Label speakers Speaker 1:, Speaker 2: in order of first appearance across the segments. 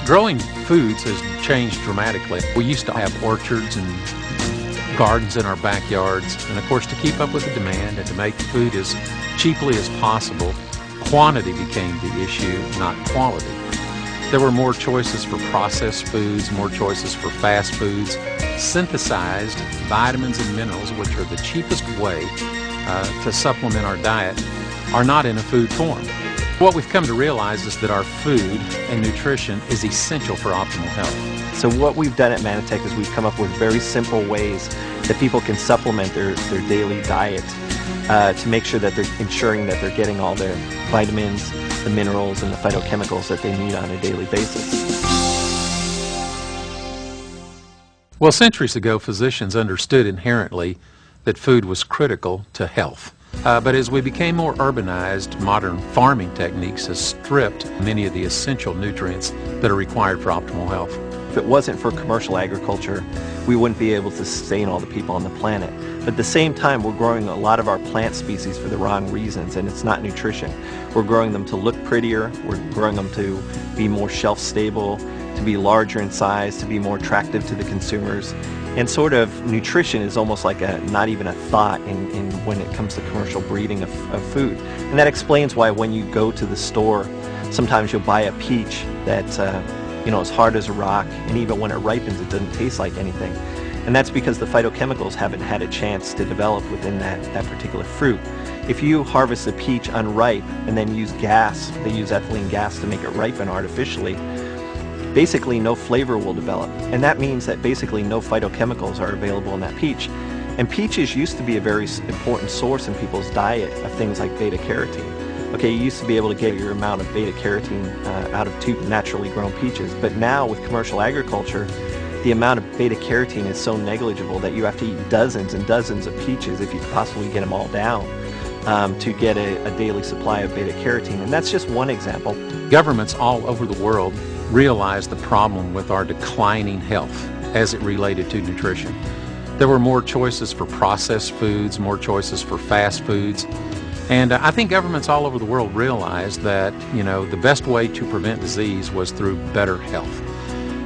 Speaker 1: Growing foods has changed dramatically. We used to have orchards and gardens in our backyards, and of course to keep up with the demand and to make food as cheaply as possible, quantity became the issue, not quality. There were more choices for processed foods, more choices for fast foods. Synthesized vitamins and minerals, which are the cheapest way to supplement our diet, are not in a food form. What we've come to realize is that our food and nutrition is essential for optimal health.
Speaker 2: So what we've done at Manatech is we've come up with very simple ways that people can supplement their daily diet to make sure that they're ensuring that they're getting all their vitamins, the minerals, and the phytochemicals that they need on a daily basis.
Speaker 1: Well, centuries ago, physicians understood inherently that food was critical to health. But as we became more urbanized, modern farming techniques have stripped many of the essential nutrients that are required for optimal health.
Speaker 2: If it wasn't for commercial agriculture, we wouldn't be able to sustain all the people on the planet. But at the same time, we're growing a lot of our plant species for the wrong reasons, and it's not nutrition. We're growing them to look prettier, we're growing them to be more shelf stable, to be larger in size, to be more attractive to the consumers. And sort of nutrition is almost like not even a thought in when it comes to commercial breeding of food. And that explains why when you go to the store, sometimes you'll buy a peach that is hard as a rock, and even when it ripens it doesn't taste like anything. And that's because the phytochemicals haven't had a chance to develop within that particular fruit. If you harvest a peach unripe and then use gas, they use ethylene gas to make it ripen artificially, basically no flavor will develop, and that means that basically no phytochemicals are available in that peach. And peaches used to be a very important source in people's diet of things like beta carotene. Okay, you used to be able to get your amount of beta carotene out of two naturally grown peaches, but now with commercial agriculture, the amount of beta carotene is so negligible that you have to eat dozens and dozens of peaches if you could possibly get them all down to get a daily supply of beta carotene. And that's just one example.
Speaker 1: Governments all over the world realized the problem with our declining health as it related to nutrition. There were more choices for processed foods, more choices for fast foods, and I think governments all over the world realized that the best way to prevent disease was through better health.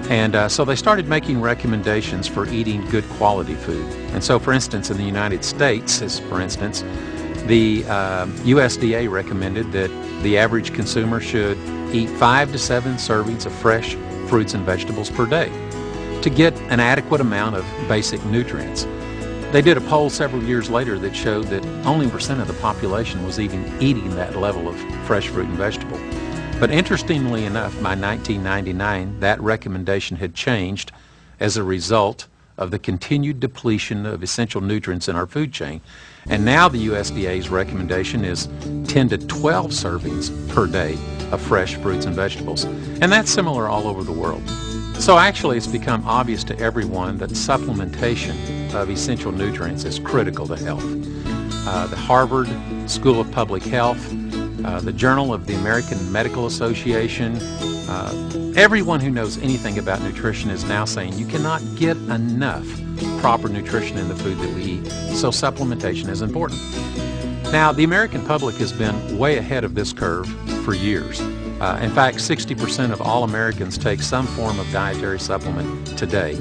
Speaker 1: And so they started making recommendations for eating good quality food. And so, for instance, in the United States, the USDA recommended that the average consumer should eat 5 to 7 servings of fresh fruits and vegetables per day to get an adequate amount of basic nutrients. They did a poll several years later that showed that only % of the population was even eating that level of fresh fruit and vegetable. But interestingly enough, by 1999, that recommendation had changed as a result of the continued depletion of essential nutrients in our food chain. And now the USDA's recommendation is 10 to 12 servings per day of fresh fruits and vegetables. And that's similar all over the world. So actually it's become obvious to everyone that supplementation of essential nutrients is critical to health. The Harvard School of Public Health, the Journal of the American Medical Association, everyone who knows anything about nutrition is now saying you cannot get enough proper nutrition in the food that we eat, so supplementation is important. Now, the American public has been way ahead of this curve for years. In fact, 60% of all Americans take some form of dietary supplement today.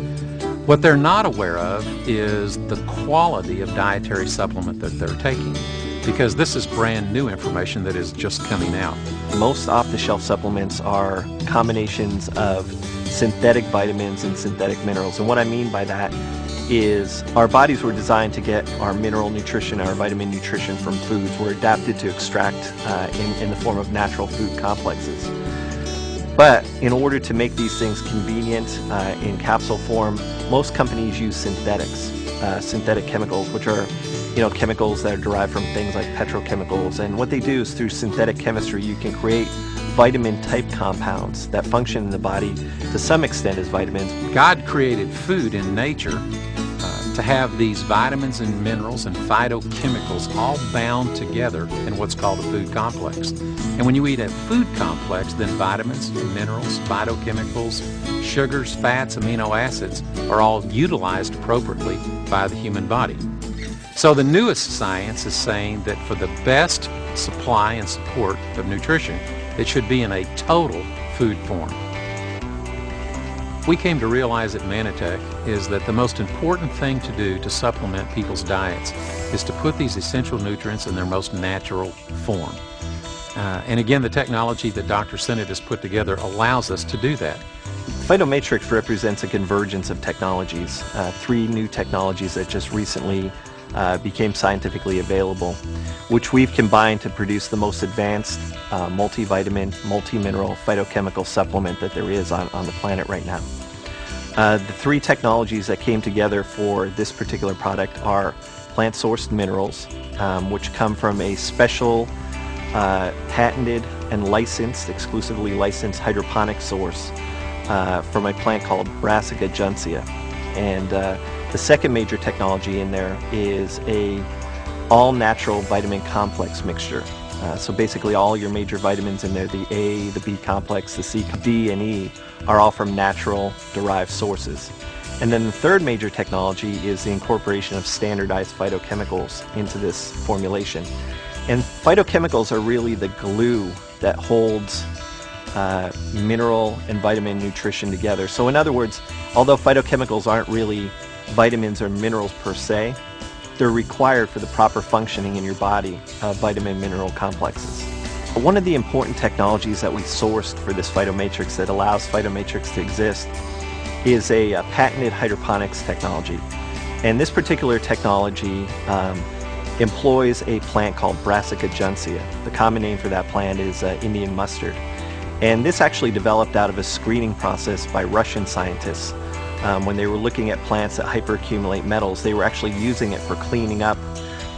Speaker 1: What they're not aware of is the quality of dietary supplement that they're taking, because this is brand new information that is just coming out.
Speaker 2: Most off-the-shelf supplements are combinations of synthetic vitamins and synthetic minerals. And what I mean by that is our bodies were designed to get our mineral nutrition, our vitamin nutrition from foods. We're adapted to extract in the form of natural food complexes. But in order to make these things convenient in capsule form, most companies use synthetics, synthetic chemicals, which are chemicals that are derived from things like petrochemicals. And what they do is through synthetic chemistry, you can create vitamin-type compounds that function in the body to some extent as vitamins.
Speaker 1: God created food in nature to have these vitamins and minerals and phytochemicals all bound together in what's called a food complex. And when you eat a food complex, then vitamins, minerals, phytochemicals, sugars, fats, amino acids are all utilized appropriately by the human body. So the newest science is saying that for the best supply and support of nutrition, it should be in a total food form. we came to realize at Manatech is that the most important thing to do to supplement people's diets is to put these essential nutrients in their most natural form. And again, the technology that Dr. Sennett has put together allows us to do that.
Speaker 2: Phytomatrix represents a convergence of technologies, 3 new technologies that just recently became scientifically available, which we've combined to produce the most advanced multivitamin, multi-mineral phytochemical supplement that there is on the planet right now. The 3 technologies that came together for this particular product are plant-sourced minerals, which come from a special patented and licensed, exclusively licensed hydroponic source from a plant called Brassica juncea. And the second major technology in there is a all-natural vitamin complex mixture. So basically all your major vitamins in there, the A, the B complex, the C, D, and E, are all from natural derived sources. And then the third major technology is the incorporation of standardized phytochemicals into this formulation. And phytochemicals are really the glue that holds mineral and vitamin nutrition together. So in other words, although phytochemicals aren't really vitamins or minerals per se, they're required for the proper functioning in your body of vitamin mineral complexes. One of the important technologies that we sourced for this Phytomatrix that allows Phytomatrix to exist is a patented hydroponics technology. And this particular technology employs a plant called Brassica juncea. The common name for that plant is Indian mustard. And this actually developed out of a screening process by Russian scientists. When they were looking at plants that hyperaccumulate metals, they were actually using it for cleaning up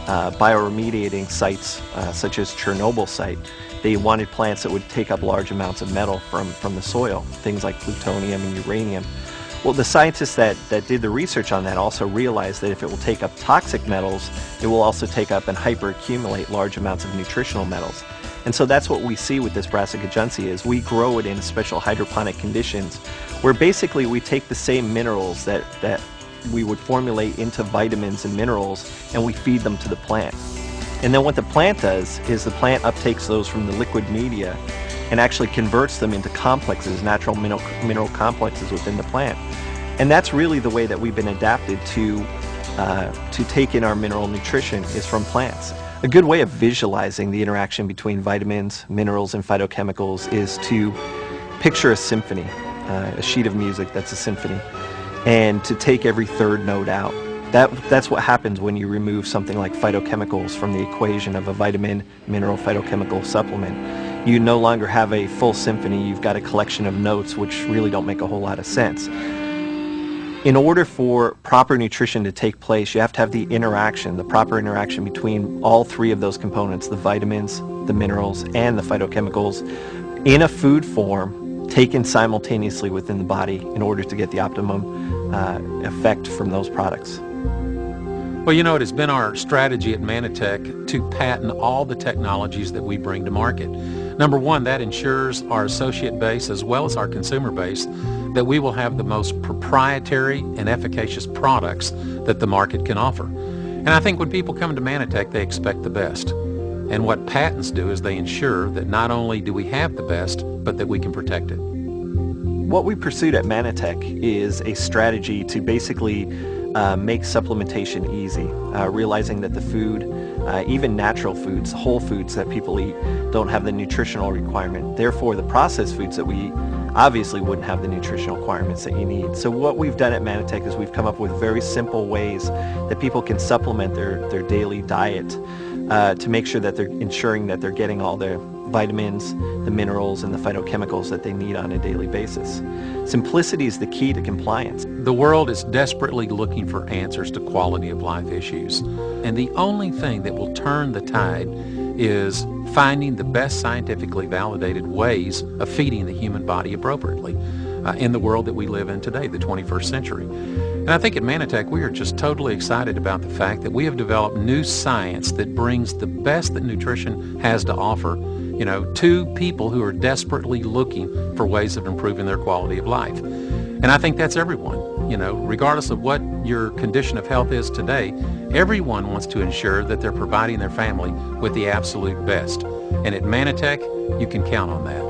Speaker 2: bioremediating sites such as Chernobyl site. They wanted plants that would take up large amounts of metal from the soil, things like plutonium and uranium. Well, the scientists that did the research on that also realized that if it will take up toxic metals, it will also take up and hyperaccumulate large amounts of nutritional metals. And so that's what we see with this Brassica juncea is we grow it in special hydroponic conditions where basically we take the same minerals that we would formulate into vitamins and minerals and we feed them to the plant. And then what the plant does is the plant uptakes those from the liquid media and actually converts them into complexes, natural mineral complexes within the plant. And that's really the way that we've been adapted to take in our mineral nutrition is from plants. A good way of visualizing the interaction between vitamins, minerals, and phytochemicals is to picture a symphony, a sheet of music that's a symphony, and to take every third note out. That's what happens when you remove something like phytochemicals from the equation of a vitamin, mineral, phytochemical supplement. You no longer have a full symphony, you've got a collection of notes which really don't make a whole lot of sense. In order for proper nutrition to take place, you have to have the interaction, the proper interaction between all 3 of those components, the vitamins, the minerals, and the phytochemicals, in a food form, taken simultaneously within the body in order to get the optimum effect from those products.
Speaker 1: Well, you know, it has been our strategy at Manatech to patent all the technologies that we bring to market. Number one, that ensures our associate base as well as our consumer base that we will have the most proprietary and efficacious products that the market can offer. And I think when people come to Manatech, they expect the best. And what patents do is they ensure that not only do we have the best, but that we can protect it.
Speaker 2: What we pursued at Manatech is a strategy to basically make supplementation easy, realizing that the food, even natural foods, whole foods that people eat, don't have the nutritional requirement. Therefore, the processed foods that we eat obviously wouldn't have the nutritional requirements that you need. So what we've done at Manatech is we've come up with very simple ways that people can supplement their daily diet to make sure that they're ensuring that they're getting all their vitamins, the minerals, and the phytochemicals that they need on a daily basis. Simplicity is the key to compliance.
Speaker 1: The world is desperately looking for answers to quality of life issues. And the only thing that will turn the tide is finding the best scientifically validated ways of feeding the human body appropriately in the world that we live in today, the 21st century. And I think at Manatech we are just totally excited about the fact that we have developed new science that brings the best that nutrition has to offer, you know, to people who are desperately looking for ways of improving their quality of life. And I think that's everyone, you know, regardless of what your condition of health is today, everyone wants to ensure that they're providing their family with the absolute best. And at Manatech, you can count on that.